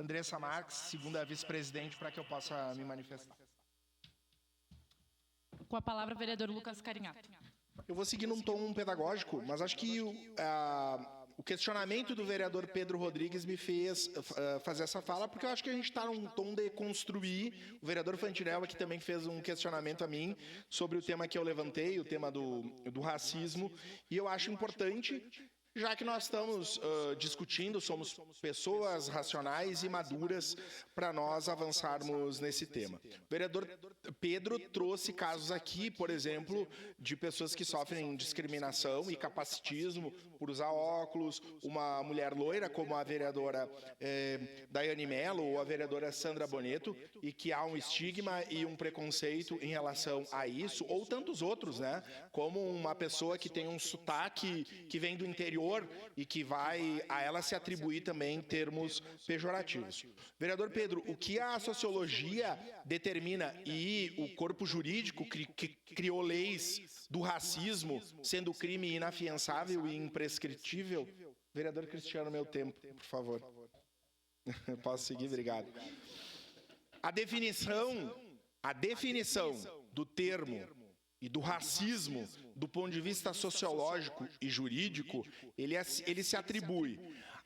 Andressa Marques, segunda vice-presidente, para que eu possa me manifestar. Com a palavra, vereador Lucas Carinhato. Eu vou seguir num tom pedagógico, mas acho que o questionamento do vereador Pedro Rodrigues me fez fazer essa fala, porque eu acho que a gente está num tom de construir. O vereador Fantinel aqui também fez um questionamento a mim sobre o tema que eu levantei, o tema do racismo, e eu acho importante, já que nós estamos discutindo, somos pessoas racionais e maduras para nós avançarmos nesse tema. O vereador Pedro trouxe casos aqui, por exemplo, de pessoas que sofrem discriminação e capacitismo por usar óculos, uma mulher loira como a vereadora Daiane Mello ou a vereadora Sandra Boneto, e que há um estigma e um preconceito em relação a isso, ou tantos outros, né? Como uma pessoa que tem um sotaque que vem do interior e que vai a ela se atribuir também termos pejorativos. Vereador Pedro, o que a sociologia determina e o corpo jurídico que criou leis do racismo, sendo crime inafiançável e imprescritível? Vereador Cristiano, meu tempo, por favor. Posso seguir? Obrigado. A definição do termo e do racismo, do ponto de vista sociológico e jurídico, ele se atribui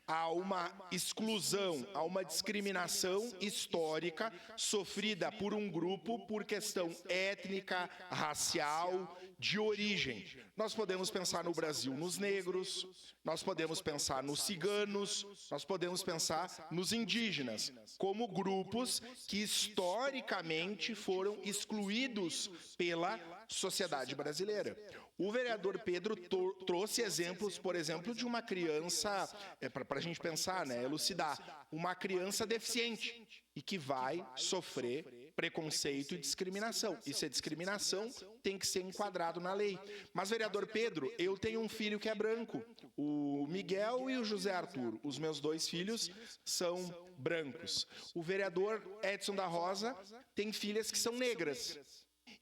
a uma exclusão, a uma discriminação histórica sofrida por um grupo por questão étnica, racial, de origem. Nós podemos pensar no Brasil nos negros, nós podemos pensar nos ciganos, nós podemos pensar nos indígenas, como grupos que historicamente foram excluídos pela sociedade brasileira. O vereador Pedro trouxe exemplos, por exemplo, de uma criança, para a gente pensar, né, elucidar, uma criança deficiente e que vai sofrer preconceito e discriminação. Isso é discriminação, tem que ser enquadrado na lei. Mas, vereador Pedro, eu tenho um filho que é branco, o Miguel e o José Arthur. Os meus dois filhos são brancos. O vereador Edson da Rosa tem filhas que são negras.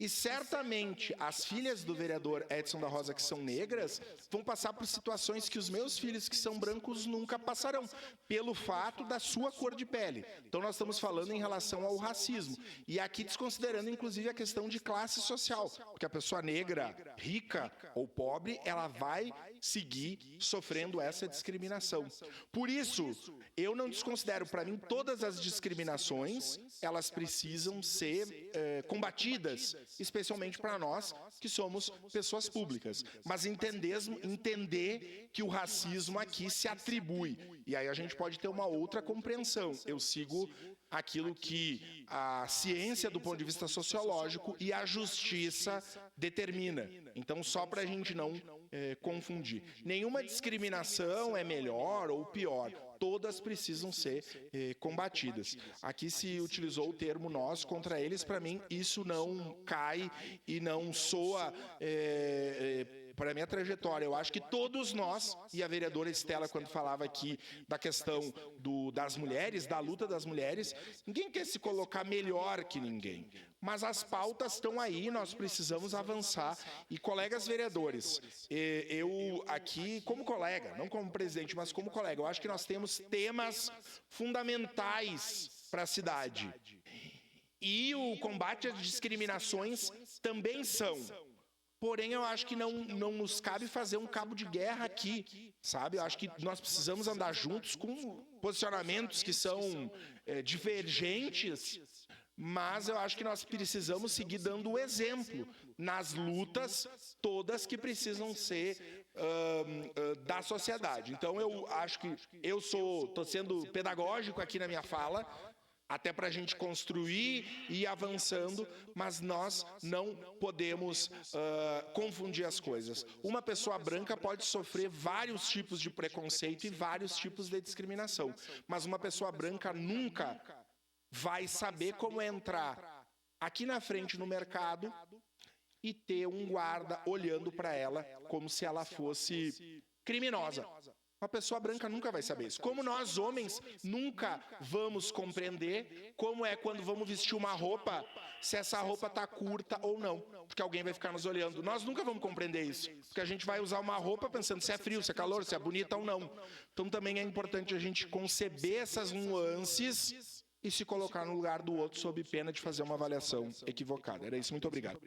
E certamente as filhas do vereador Edson da Rosa, que são negras, vão passar por situações que os meus filhos, que são brancos, nunca passarão, pelo fato da sua cor de pele. Então nós estamos falando em relação ao racismo. E aqui desconsiderando, inclusive, a questão de classe social. Porque a pessoa negra, rica ou pobre, ela vai seguir sofrendo essa discriminação. Por isso, eu não desconsidero, para mim, todas as discriminações, elas precisam ser combatidas, especialmente para nós que somos pessoas públicas. Mas entender que o racismo aqui se atribui. E aí a gente pode ter uma outra compreensão. Eu sigo aquilo que a ciência, do ponto de vista sociológico, e a justiça determina. Então, só para a gente não confundir. Nenhuma discriminação é melhor ou pior. Todas precisam ser combatidas. Aqui se utilizou o termo nós contra eles. Para mim, isso não cai e não soa para a minha trajetória. Eu acho que todos nós, e a vereadora Estela, quando falava aqui da questão das mulheres, da luta das mulheres, ninguém quer se colocar melhor que ninguém. Mas as pautas estão aí, nós precisamos avançar. E, colegas vereadores, eu aqui, como colega, não como presidente, mas como colega, eu acho que nós temos temas fundamentais para a cidade. E o combate às discriminações também são. Porém, eu acho que não nos cabe fazer um cabo de guerra aqui, sabe? Eu acho que nós precisamos andar juntos com posicionamentos que são divergentes, mas eu acho que nós precisamos seguir dando o exemplo nas lutas todas que precisam ser da sociedade. Então, eu acho que estou sendo pedagógico aqui na minha fala, até para a gente construir e ir avançando, mas nós não podemos confundir as coisas. Uma pessoa branca pode sofrer vários tipos de preconceito e vários tipos de discriminação, mas uma pessoa branca nunca vai saber como entrar aqui na frente no mercado e ter um guarda olhando para ela como se ela fosse criminosa. Uma pessoa branca nunca vai saber isso. Como nós, homens, nunca vamos compreender como é quando vamos vestir uma roupa, se essa roupa tá curta ou não. Porque alguém vai ficar nos olhando. Nós nunca vamos compreender isso. Porque a gente vai usar uma roupa pensando se é frio, se é calor, se é bonita ou não. Então também é importante a gente conceber essas nuances e se colocar no lugar do outro sob pena de fazer uma avaliação equivocada. Era isso, muito obrigado.